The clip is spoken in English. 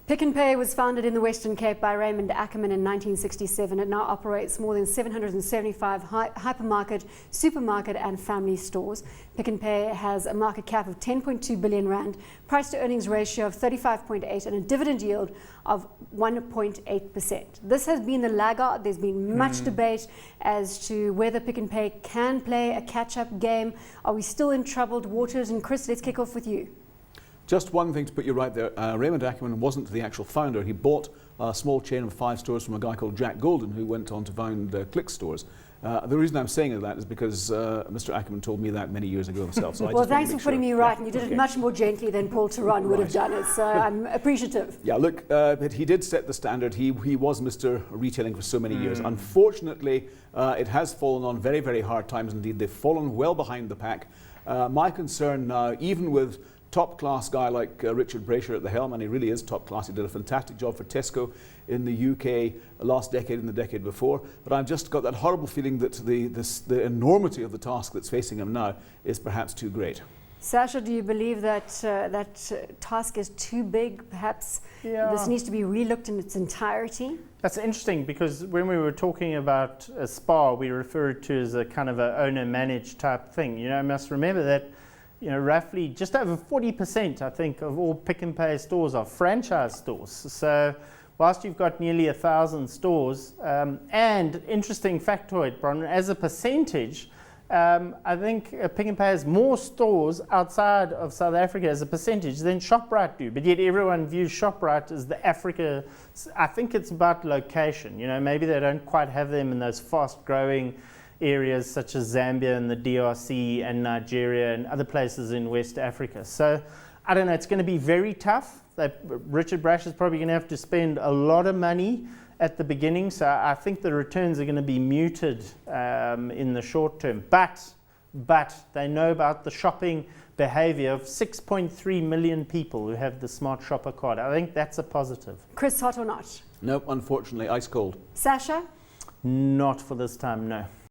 Pick n Pay was founded in the Western Cape by Raymond Ackerman in 1967. It now operates more than 775 hypermarket, supermarket and family stores. Pick n Pay has a market cap of 10.2 billion rand, price to earnings ratio of 35.8 and a dividend yield of 1.8%. This has been the laggard. There's been much debate as to whether Pick n Pay can play a catch-up game. Are we still in troubled waters? And Chris, let's kick off with you. Just one thing to put you right there, Raymond Ackerman wasn't the actual founder. He bought a small chain of 5 stores from a guy called Jack Golden, who went on to found Click Stores. The reason I'm saying that is because Mr. Ackerman told me that many years ago himself. So well, thanks for putting me right, and you did it much more gently than Paul Theron would have done it, so I'm appreciative. Yeah, look, but he did set the standard. He was Mr. Retailing for so many years. Unfortunately, it has fallen on very, very hard times indeed. They've fallen well behind the pack. My concern now, even with top-class guy like Richard Brasher at the helm, and he really is top-class. He did a fantastic job for Tesco in the UK last decade and the decade before. But I've just got that horrible feeling that the enormity of the task that's facing him now is perhaps too great. Sasha, do you believe that that task is too big? Perhaps this needs to be relooked in its entirety? That's interesting, because when we were talking about a SPA, we referred to as a kind of an owner-managed type thing. You know, I must remember that roughly just over 40%, I think, of all Pick n Pay stores are franchise stores. So whilst you've got nearly 1,000 stores, and interesting factoid, Bronwyn, as a percentage, I think Pick n Pay has more stores outside of South Africa as a percentage than ShopRite do. But yet everyone views ShopRite as the Africa. I think it's about location. Maybe they don't quite have them in those fast-growing areas such as Zambia and the DRC and Nigeria and other places in West Africa. So I don't know, it's going to be very tough. Richard Brasher is probably going to have to spend a lot of money at the beginning, so I think the returns are going to be muted in the short term. But they know about the shopping behavior of 6.3 million people who have the Smart Shopper card. I think that's a positive. Chris, hot or not? Nope, unfortunately, ice cold. Sasha? Not for this time, no.